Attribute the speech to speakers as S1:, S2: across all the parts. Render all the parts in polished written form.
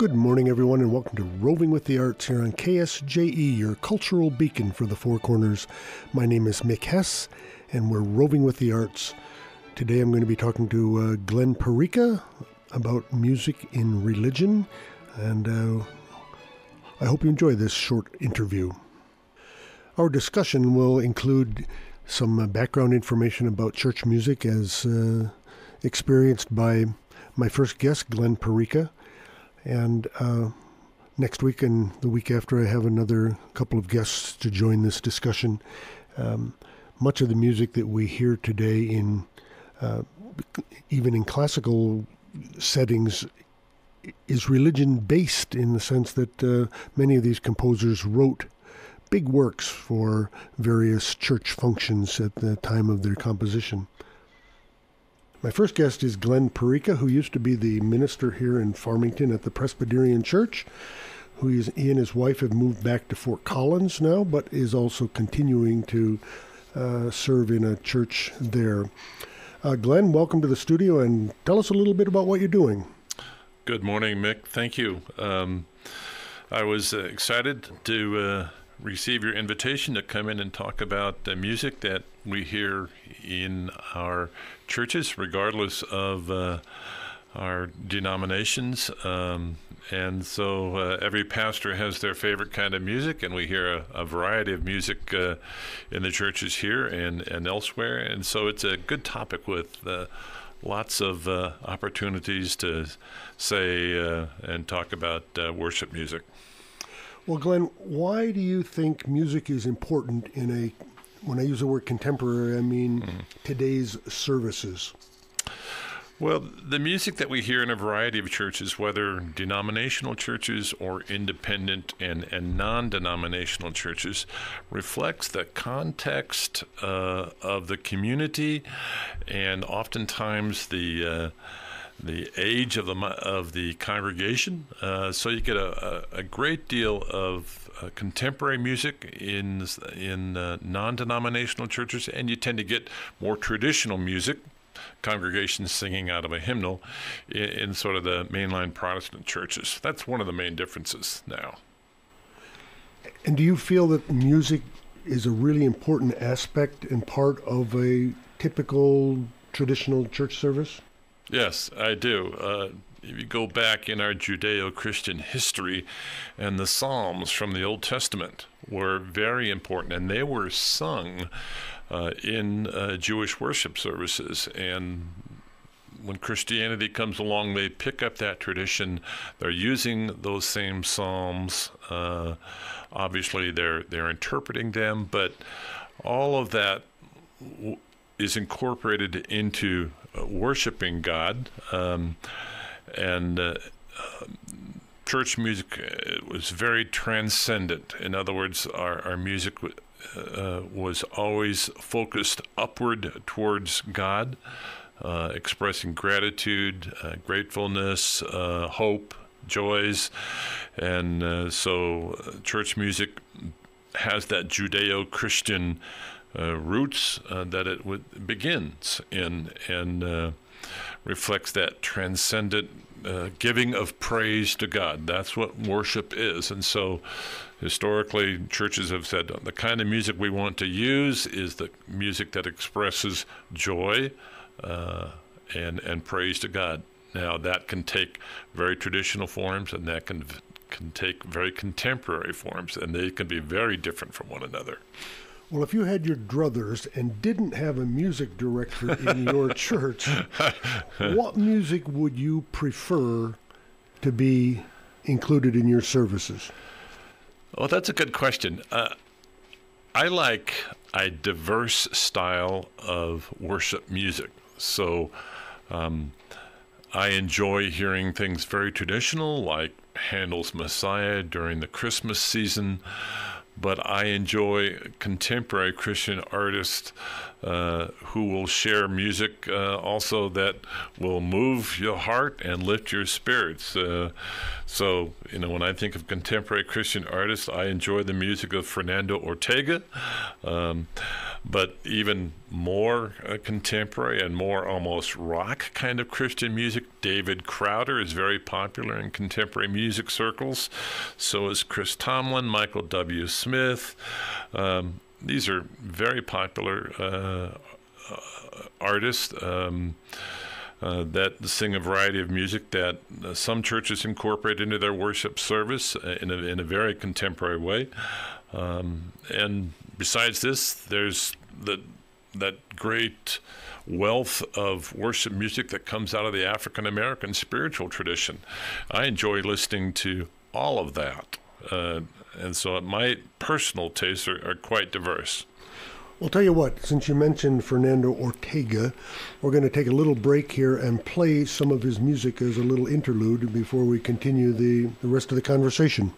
S1: Good morning, everyone, and welcome to Roving with the Arts here on KSJE, your cultural beacon for the Four Corners. My name is Mick Hess, and we're roving with the arts. Today I'm going to be talking to Glenn Perica about music in religion, and I hope you enjoy this short interview. Our discussion will include some background information about church music as experienced by my first guest, Glenn Perica. And next week and the week after, I have another couple of guests to join this discussion. Much of the music that we hear today, even in classical settings, is religion-based in the sense that many of these composers wrote big works for various church functions at the time of their composition. My first guest is Glenn Perica, who used to be the minister here in Farmington at the Presbyterian Church. He and his wife have moved back to Fort Collins now, but is also continuing to serve in a church there. Glenn, welcome to the studio, and tell us a little bit about what you're doing.
S2: Good morning, Mick. Thank you. I was excited to receive your invitation to come in and talk about the music that we hear in our churches, regardless of our denominations. And so every pastor has their favorite kind of music, and we hear a variety of music in the churches here and elsewhere. And so it's a good topic with lots of opportunities to say and talk about worship music.
S1: Well, Glenn, why do you think music is important when I use the word contemporary, I mean today's services?
S2: Well, the music that we hear in a variety of churches, whether denominational churches or independent and non-denominational churches, reflects the context of the community and oftentimes the age of the congregation. So you get a great deal of contemporary music in non-denominational churches, and you tend to get more traditional music, congregations singing out of a hymnal, in sort of the mainline Protestant churches. That's one of the main differences now.
S1: And do you feel that music is a really important aspect and part of a typical traditional church service?
S2: Yes, I do. If you go back in our Judeo-Christian history, and the Psalms from the Old Testament were very important, and they were sung in Jewish worship services. And when Christianity comes along, they pick up that tradition. They're using those same Psalms. Obviously, they're interpreting them, but all of that is incorporated into worshiping God. Church music was very transcendent. In other words, our music was always focused upward towards God, expressing gratitude, gratefulness, hope, joys. And so church music has that Judeo-Christian roots that it begins in, and reflects that transcendent giving of praise to God. That's what worship is. And so historically, churches have said the kind of music we want to use is the music that expresses joy and praise to God. Now, that can take very traditional forms, and that can take very contemporary forms, and they can be very different from one another.
S1: Well, if you had your druthers and didn't have a music director in your church, what music would you prefer to be included in your services?
S2: Well, that's a good question. I like a diverse style of worship music. So I enjoy hearing things very traditional, like Handel's Messiah during the Christmas season. But I enjoy contemporary Christian artists who will share music also that will move your heart and lift your spirits. So, when I think of contemporary Christian artists, I enjoy the music of Fernando Ortega. but even more contemporary and more almost rock kind of Christian music. David Crowder is very popular in contemporary music circles. So is Chris Tomlin, Michael W. Smith. These are very popular artists that sing a variety of music that some churches incorporate into their worship service in a very contemporary way. And besides this, there's that great wealth of worship music that comes out of the African American spiritual tradition. I enjoy listening to all of that. And so my personal tastes are quite diverse.
S1: Well, tell you what, since you mentioned Fernando Ortega, we're going to take a little break here and play some of his music as a little interlude before we continue the rest of the conversation.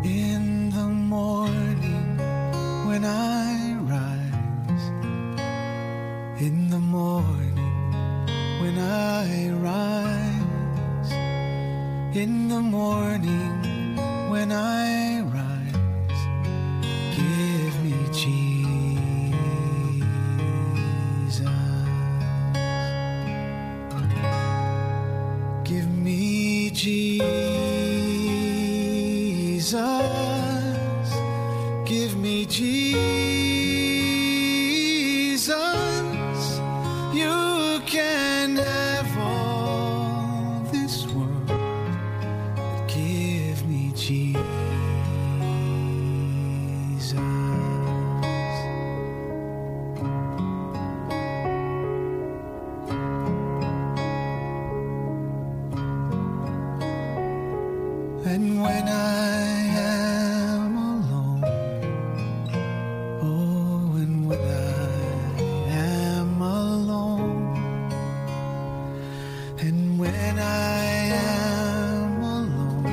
S3: In the morning when I rise, in the morning when I rise, in the morning when I rise, give me Jesus, give me Jesus, give me Jesus, you can have all this world, but give me Jesus. And when I am alone, oh, and when I am alone, and when I am alone,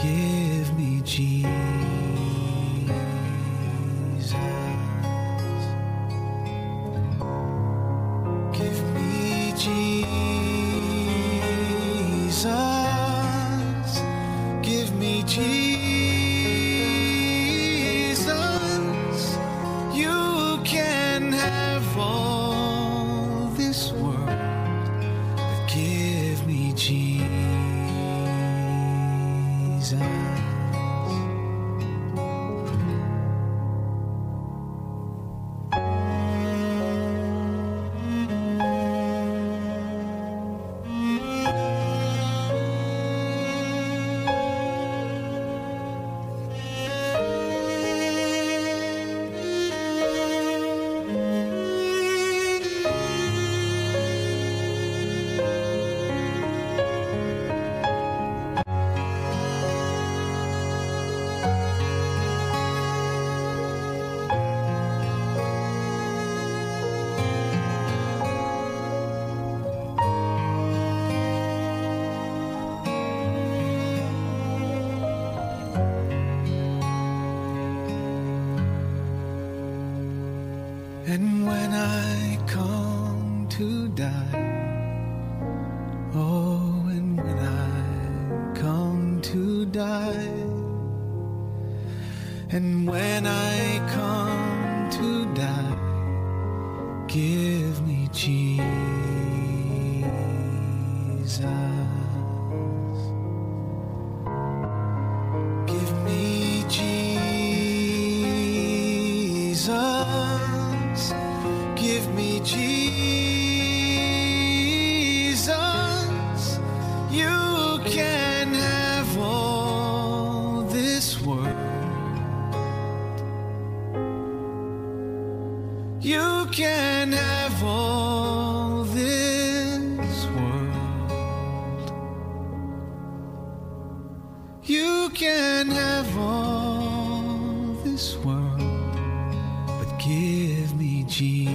S3: give me Jesus, give me Jesus, give me Jesus, you can have all this world, but give me Jesus. And when I come to die, oh, and when I come to die, and when I come to die, give me Jesus, give me Jesus, give me Jesus, you can have all this world, you can have all this world, you can have all this world, but give me Jesus.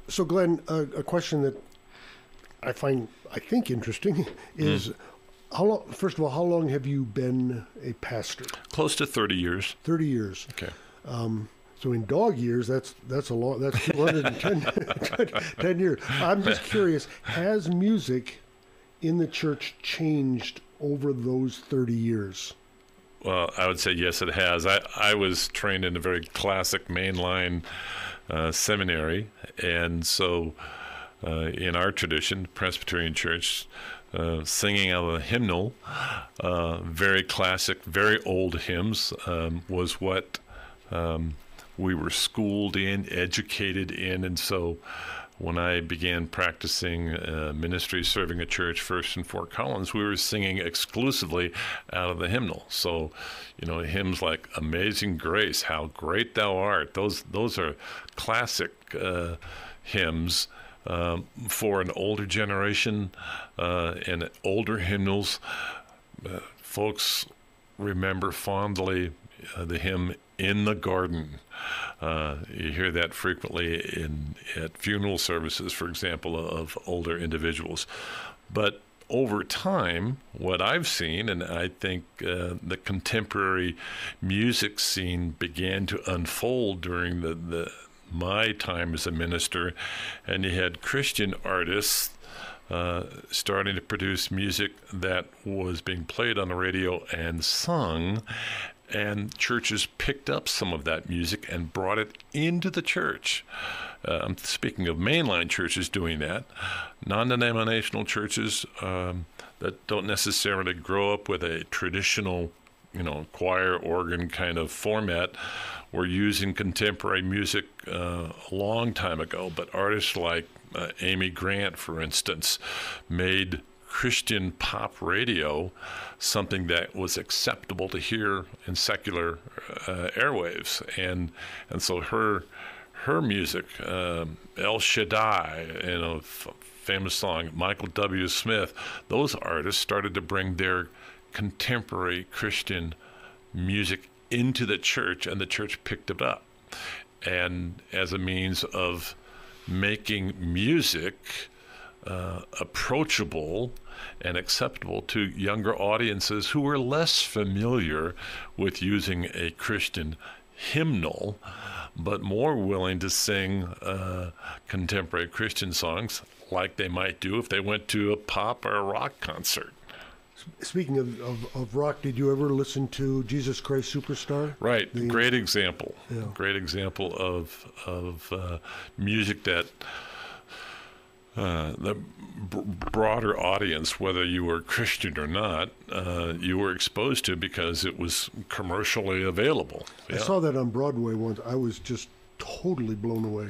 S1: So, Glenn, a question that I think interesting is how long. First of all, how long have you been a pastor?
S2: Close to 30 years.
S1: 30 years.
S2: Okay.
S1: So in dog years, that's a long. That's 210 10 years. I'm just curious: has music in the church changed over those 30 years?
S2: Well, I would say yes, it has. I was trained in a very classic mainline seminary, and so in our tradition, Presbyterian Church, singing out of a hymnal, very classic, very old hymns, was what we were schooled in, educated in, and so when I began practicing ministry, serving a church first in Fort Collins, we were singing exclusively out of the hymnal. So, hymns like "Amazing Grace," "How Great Thou Art," those are classic hymns for an older generation, and older hymnals. Folks remember fondly the hymn "In the Garden." You hear that frequently at funeral services, for example, of older individuals. But over time, what I've seen, and I think the contemporary music scene began to unfold during my time as a minister, and you had Christian artists starting to produce music that was being played on the radio and sung, and churches picked up some of that music and brought it into the church. I'm speaking of mainline churches doing that. Non-denominational churches that don't necessarily grow up with a traditional, choir organ kind of format were using contemporary music a long time ago. But artists like Amy Grant, for instance, made Christian pop radio something that was acceptable to hear in secular airwaves, and so her music, El Shaddai, famous song, Michael W. Smith, those artists started to bring their contemporary Christian music into the church, and the church picked it up, and as a means of making music approachable and acceptable to younger audiences who were less familiar with using a Christian hymnal, but more willing to sing contemporary Christian songs like they might do if they went to a pop or a rock concert.
S1: Speaking of rock, did you ever listen to Jesus Christ Superstar?
S2: Right, great example. Yeah. Great example of music that the broader audience, whether you were Christian or not, you were exposed to because it was commercially available. Yeah.
S1: I saw that on Broadway once. I was just totally blown away.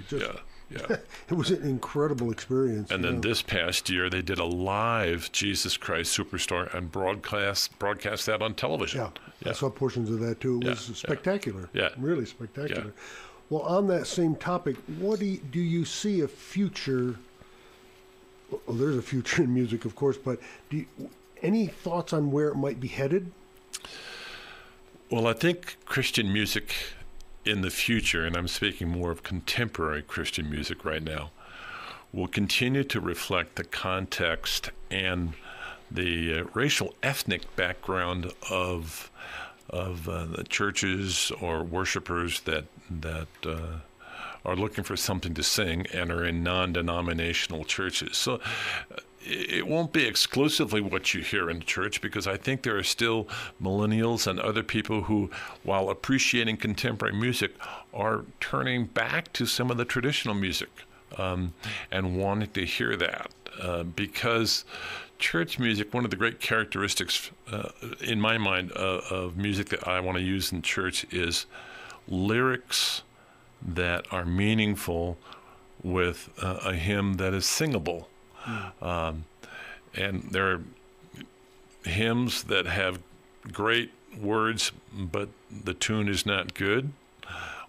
S2: Yeah.
S1: It was an incredible experience.
S2: And then this past year, they did a live Jesus Christ Superstar and broadcast that on television.
S1: Yeah. I saw portions of that too. It was spectacular.
S2: Yeah.
S1: Really spectacular.
S2: Yeah.
S1: Well, on that same topic, what do you see a future? Well, there's a future in music, of course, but any thoughts on where it might be headed?
S2: Well, I think Christian music in the future, and I'm speaking more of contemporary Christian music right now, will continue to reflect the context and the racial ethnic background of the churches or worshipers that are looking for something to sing and are in non-denominational churches. So it won't be exclusively what you hear in church, because I think there are still millennials and other people who, while appreciating contemporary music, are turning back to some of the traditional music and wanting to hear that. Because church music, one of the great characteristics, in my mind, of music that I want to use in church is lyrics that are meaningful with a hymn that is singable. And there are hymns that have great words, but the tune is not good.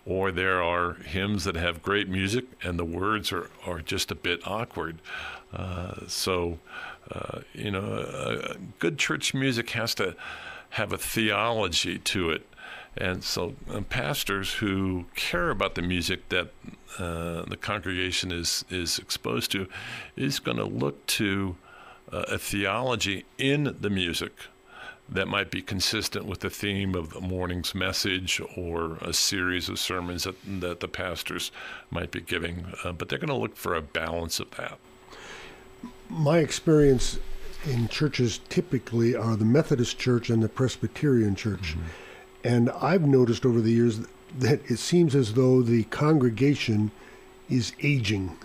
S2: Or there are hymns that have great music and the words are just a bit awkward. So, good church music has to have a theology to it And so pastors who care about the music that the congregation is exposed to is going to look to a theology in the music that might be consistent with the theme of the morning's message or a series of sermons that the pastors might be giving. But they're going to look for a balance of that.
S1: My experience in churches typically are the Methodist Church and the Presbyterian Church. Mm-hmm. And I've noticed over the years that it seems as though the congregation is aging.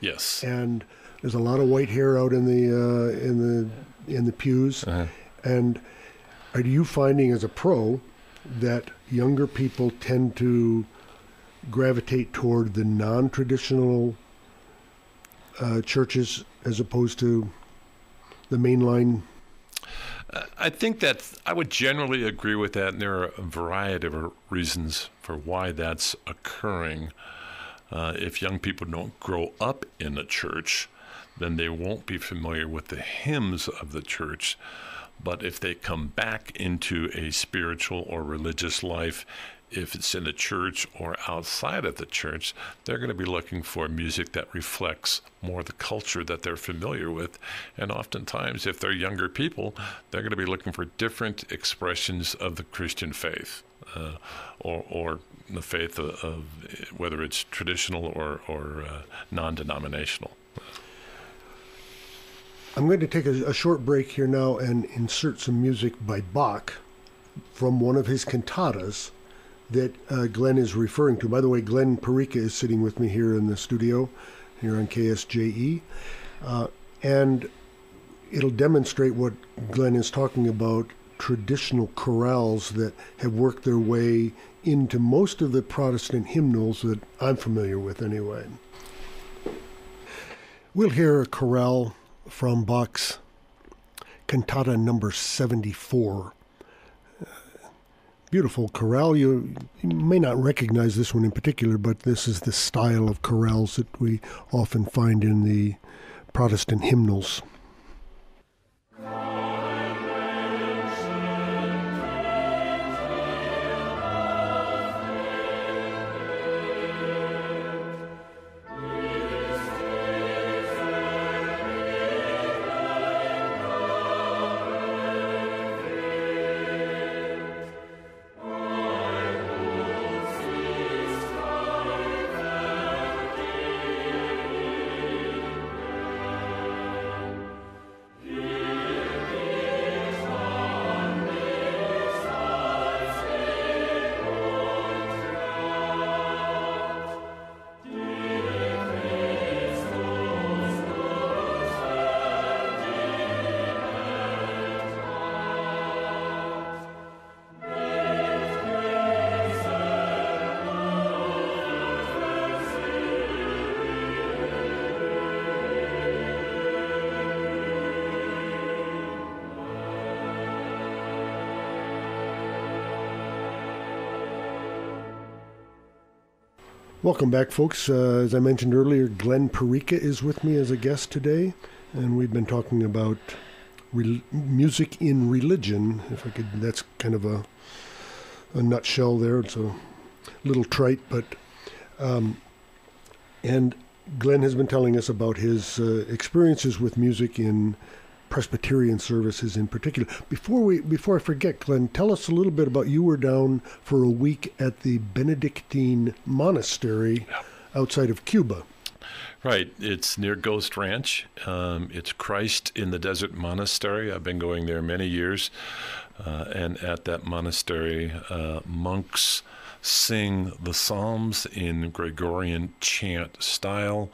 S2: Yes.
S1: And there's a lot of white hair out in the pews. Uh-huh. And are you finding as a pro that younger people tend to gravitate toward the non-traditional churches as opposed to the mainline?
S2: I think that I would generally agree with that, and there are a variety of reasons for why that's occurring. If young people don't grow up in a church, then they won't be familiar with the hymns of the church. But if they come back into a spiritual or religious life, if it's in a church or outside of the church, they're going to be looking for music that reflects more the culture that they're familiar with. And oftentimes, if they're younger people, they're going to be looking for different expressions of the Christian faith, or the faith of whether it's traditional or non-denominational.
S1: I'm going to take a short break here now and insert some music by Bach from one of his cantatas that Glenn is referring to. By the way, Glenn Perica is sitting with me here in the studio, here on KSJE. And it'll demonstrate what Glenn is talking about, traditional chorales that have worked their way into most of the Protestant hymnals that I'm familiar with anyway. We'll hear a chorale from Bach's cantata number 74. Beautiful chorale. You may not recognize this one in particular, but this is the style of chorales that we often find in the Protestant hymnals. Welcome back, folks. As I mentioned earlier, Glenn Perica is with me as a guest today, and we've been talking about music in religion. If I could, that's kind of a nutshell there. It's a little trite, but and Glenn has been telling us about his experiences with music in Presbyterian services in particular. Before I forget, Glenn, tell us a little bit about, you were down for a week at the Benedictine Monastery outside of Cuba.
S2: Right. It's near Ghost Ranch. It's Christ in the Desert Monastery. I've been going there many years. And at that monastery, monks sing the Psalms in Gregorian chant style.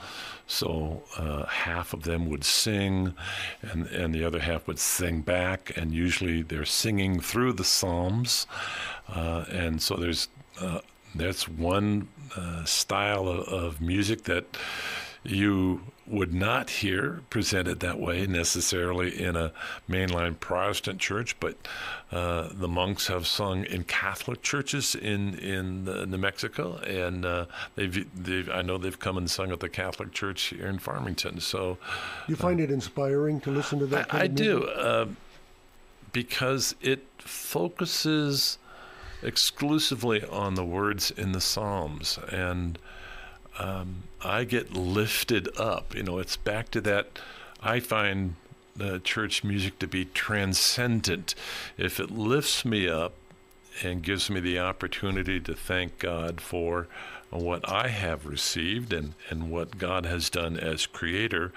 S2: So half of them would sing, and the other half would sing back, and usually they're singing through the Psalms. And so that's one style of music that you would not hear presented that way necessarily in a mainline Protestant church, but the monks have sung in Catholic churches in New Mexico, and I know they've come and sung at the Catholic church here in Farmington. So
S1: you find it inspiring to listen to that kind
S2: I
S1: of music?
S2: do, because it focuses exclusively on the words in the Psalms, and I get lifted up. It's back to that. I find church music to be transcendent. If it lifts me up and gives me the opportunity to thank God for what I have received and what God has done as creator,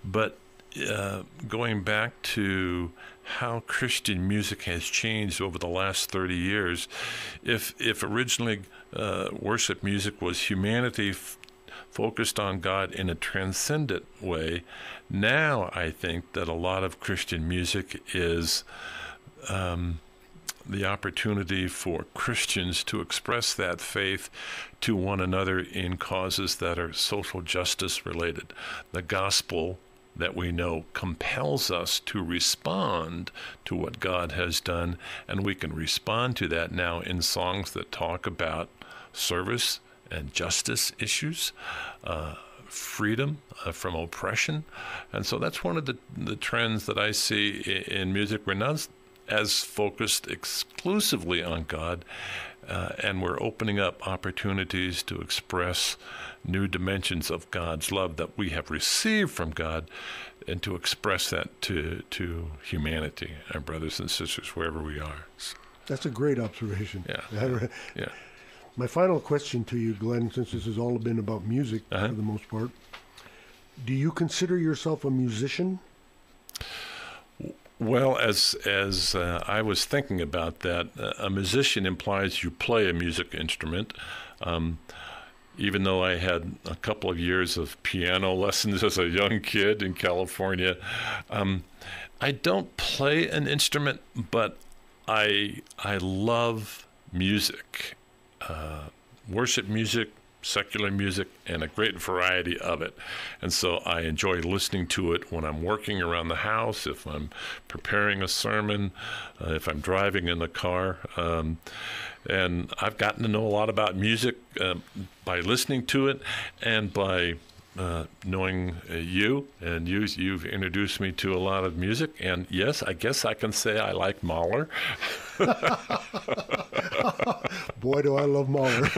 S2: but going back to how Christian music has changed over the last 30 years, if originally worship music was humanity focused on God in a transcendent way, now I think that a lot of Christian music is the opportunity for Christians to express that faith to one another in causes that are social justice related. The gospel that we know compels us to respond to what God has done, and we can respond to that now in songs that talk about service and justice issues, freedom from oppression. And so that's one of the trends that I see in music. We're not as focused exclusively on God, and we're opening up opportunities to express new dimensions of God's love that we have received from God, and to express that to humanity, our brothers and sisters, wherever we are.
S1: That's a great observation.
S2: Yeah.
S1: My final question to you, Glenn, since this has all been about music for the most part, do you consider yourself a musician?
S2: Well, as I was thinking about that, a musician implies you play a music instrument. Even though I had a couple of years of piano lessons as a young kid in California, I don't play an instrument, but I love music, worship music, secular music, and a great variety of it. And so I enjoy listening to it when I'm working around the house, if I'm preparing a sermon, if I'm driving in the car. And I've gotten to know a lot about music by listening to it and by knowing you, and you've introduced me to a lot of music. And yes, I guess I can say I like Mahler.
S1: Boy, do I love Mahler.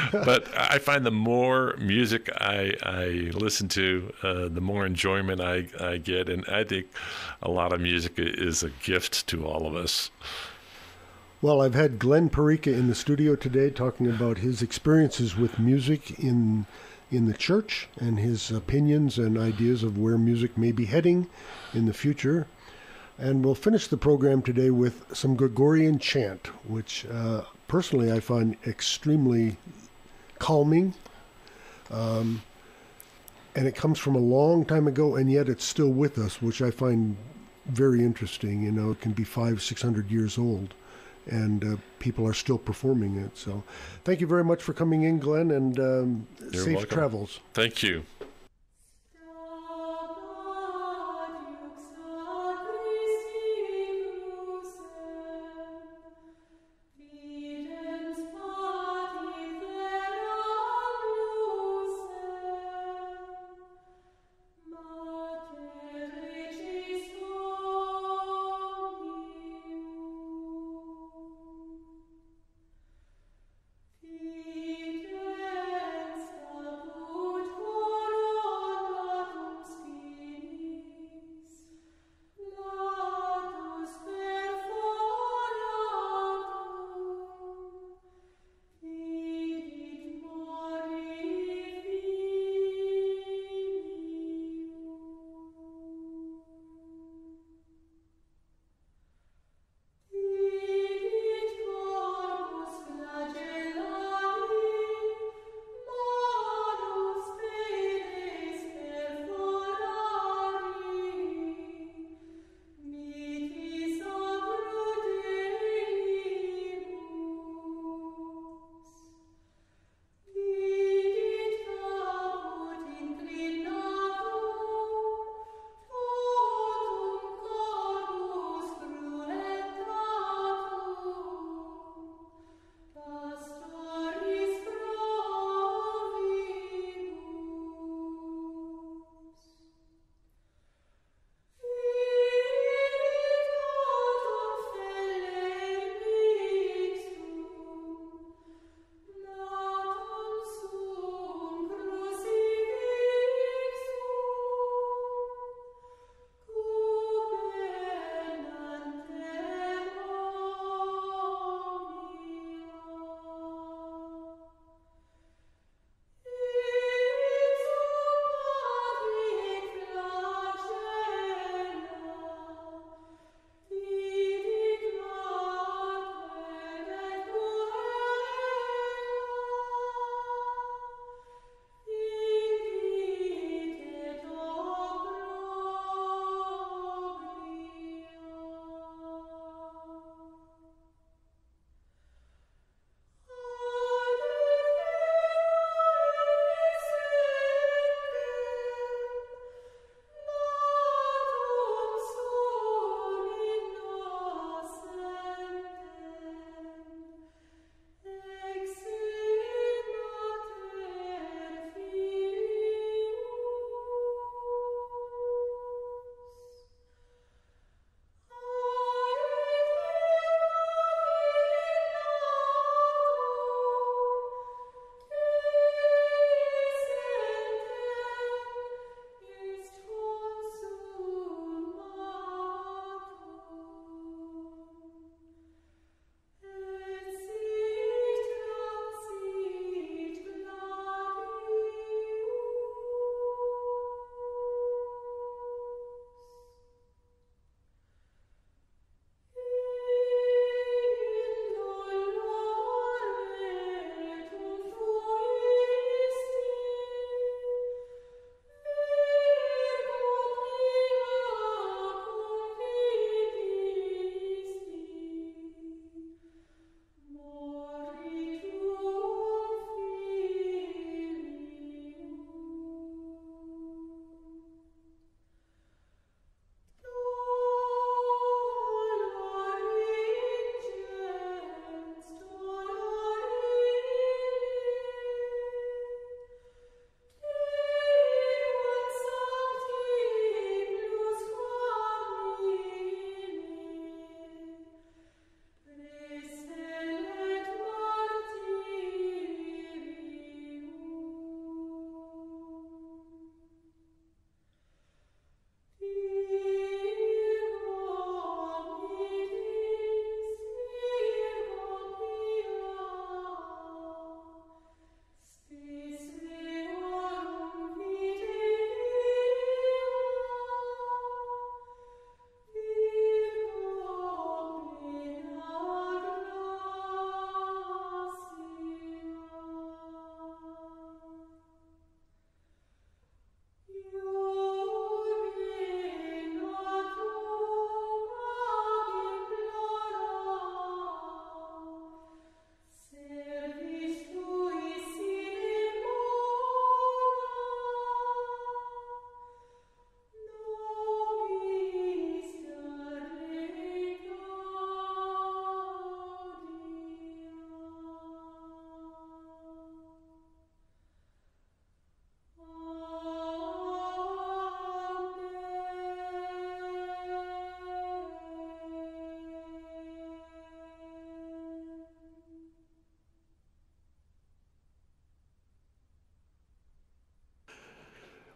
S2: But I find the more music I listen to, the more enjoyment I get. And I think a lot of music is a gift to all of us.
S1: Well, I've had Glenn Perica in the studio today talking about his experiences with music in the church and his opinions and ideas of where music may be heading in the future. And we'll finish the program today with some Gregorian chant, which personally I find extremely calming. And it comes from a long time ago, and yet it's still with us, which I find very interesting. It can be 500-600 years old, and people are still performing it. So thank you very much for coming in, Glenn, and safe
S2: welcome.
S1: Travels.
S2: Thank you.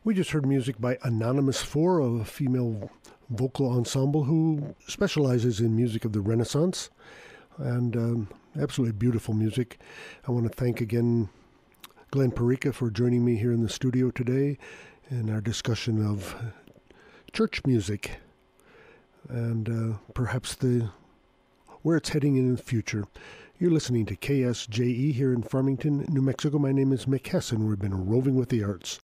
S1: We just heard music by Anonymous 4, a female vocal ensemble who specializes in music of the Renaissance, and absolutely beautiful music. I want to thank again Glenn Perica for joining me here in the studio today in our discussion of church music and perhaps where it's heading in the future. You're listening to KSJE here in Farmington, New Mexico. My name is Mick Hess, and we've been roving with the arts.